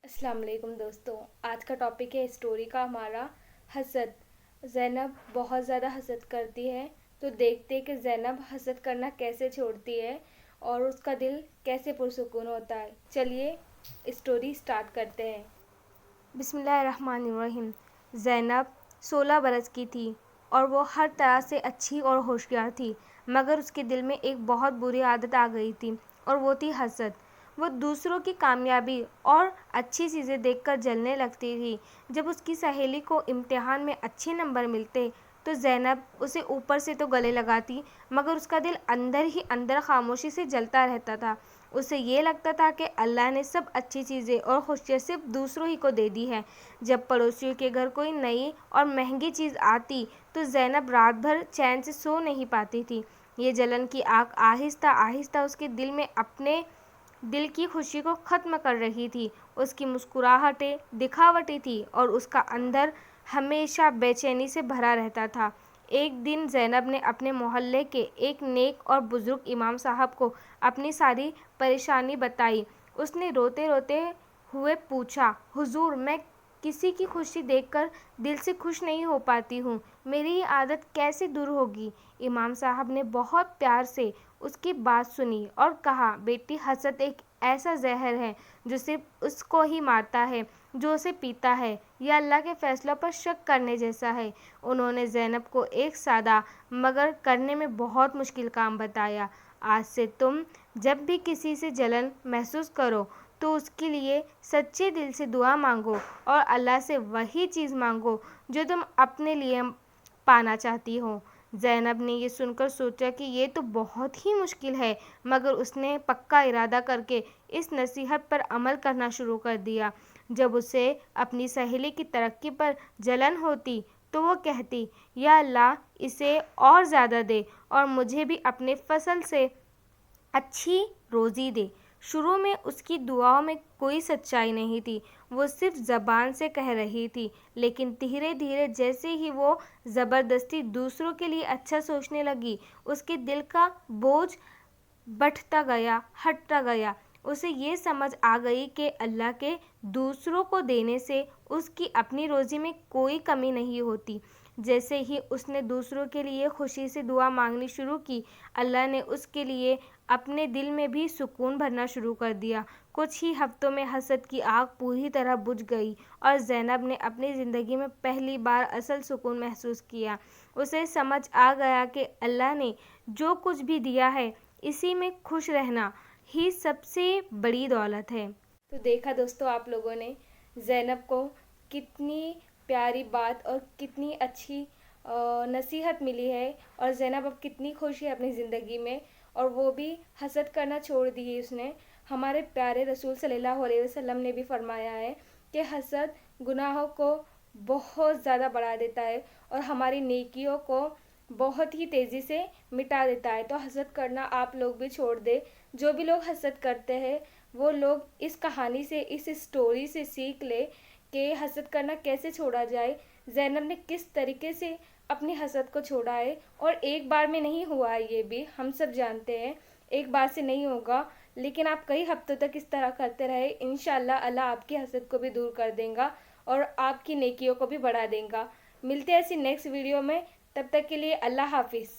अस्सलाम वालेकुम दोस्तों। आज का टॉपिक है स्टोरी का हमारा हसद। ज़ैनब बहुत ज़्यादा हसद करती है, तो देखते हैं कि ज़ैनब हसद करना कैसे छोड़ती है और उसका दिल कैसे पुरसुकून होता है। चलिए स्टोरी स्टार्ट करते हैं। बिस्मिल्लाहिर्रहमानिर्रहीम। ज़ैनब 16 बरस की थी और वो हर तरह से अच्छी और होशियार थी, मगर उसके दिल में एक बहुत बुरी आदत आ गई थी और वो थी हसद। वो दूसरों की कामयाबी और अच्छी चीज़ें देखकर जलने लगती थी। जब उसकी सहेली को इम्तिहान में अच्छे नंबर मिलते तो ज़ैनब उसे ऊपर से तो गले लगाती, मगर उसका दिल अंदर ही अंदर खामोशी से जलता रहता था। उसे ये लगता था कि अल्लाह ने सब अच्छी चीज़ें और खुशियाँ सिर्फ दूसरों ही को दे दी है। जब पड़ोसियों के घर कोई नई और महंगी चीज़ आती तो ज़ैनब रात भर चैन से सो नहीं पाती थी। ये जलन की आग आहिस्ता आहिस्ता उसके दिल में अपने दिल की खुशी को ख़त्म कर रही थी। उसकी मुस्कुराहटें दिखावटी थी और उसका अंदर हमेशा बेचैनी से भरा रहता था। एक दिन ज़ैनब ने अपने मोहल्ले के एक नेक और बुज़ुर्ग इमाम साहब को अपनी सारी परेशानी बताई। उसने रोते रोते हुए पूछा, हुजूर, मैं किसी की खुशी देखकर दिल से खुश नहीं हो पाती हूँ, मेरी ये आदत कैसे दूर होगी? इमाम साहब ने बहुत प्यार से उसकी बात सुनी और कहा, बेटी, हसद एक ऐसा जहर है जो सिर्फ उसको ही मारता है जो उसे पीता है। यह अल्लाह के फैसलों पर शक करने जैसा है। उन्होंने ज़ैनब को एक सादा मगर करने में बहुत मुश्किल काम बताया। आज से तुम जब भी किसी से जलन महसूस करो तो उसके लिए सच्चे दिल से दुआ मांगो और अल्लाह से वही चीज़ मांगो जो तुम अपने लिए पाना चाहती हो। ज़ैनब ने ये सुनकर सोचा कि ये तो बहुत ही मुश्किल है, मगर उसने पक्का इरादा करके इस नसीहत पर अमल करना शुरू कर दिया। जब उसे अपनी सहेली की तरक्की पर जलन होती तो वो कहती, या अल्लाह, इसे और ज़्यादा दे और मुझे भी अपने फसल से अच्छी रोज़ी दे। शुरू में उसकी दुआओं में कोई सच्चाई नहीं थी, वो सिर्फ ज़बान से कह रही थी, लेकिन धीरे धीरे जैसे ही वो ज़बरदस्ती दूसरों के लिए अच्छा सोचने लगी, उसके दिल का बोझ बढ़ता गया, हटता गया। उसे ये समझ आ गई कि अल्लाह के दूसरों को देने से उसकी अपनी रोज़ी में कोई कमी नहीं होती। जैसे ही उसने दूसरों के लिए खुशी से दुआ मांगनी शुरू की, अल्लाह ने उसके लिए अपने दिल में भी सुकून भरना शुरू कर दिया। कुछ ही हफ्तों में हसद की आग पूरी तरह बुझ गई और ज़ैनब ने अपनी ज़िंदगी में पहली बार असल सुकून महसूस किया। उसे समझ आ गया कि अल्लाह ने जो कुछ भी दिया है, इसी में खुश रहना ही सबसे बड़ी दौलत है। तो देखा दोस्तों आप लोगों ने ज़ैनब को कितनी प्यारी बात और कितनी अच्छी नसीहत मिली है, और ज़ैनब अब कितनी खुश है अपनी ज़िंदगी में, और वो भी हसद करना छोड़ दी है उसने। हमारे प्यारे रसूल सल्लल्लाहु अलैहि वसल्लम ने भी फरमाया है कि हसद गुनाहों को बहुत ज़्यादा बढ़ा देता है और हमारी नेकियों को बहुत ही तेज़ी से मिटा देता है। तो हसद करना आप लोग भी छोड़ दे। जो भी लोग हसद करते हैं वो लोग इस कहानी से, इस स्टोरी से सीख ले कि हसद करना कैसे छोड़ा जाए। ज़ैनब ने किस तरीके से अपनी हसद को छोड़ा है, और एक बार में नहीं हुआ है, ये भी हम सब जानते हैं, एक बार से नहीं होगा। लेकिन आप कई हफ्तों तक इस तरह करते रहे, इंशाल्लाह अल्लाह आपकी हसद को भी दूर कर देगा और आपकी नेकियों को भी बढ़ा देगा। मिलते हैं ऐसी नेक्स्ट वीडियो में, तब तक के लिए अल्लाह हाफिज़।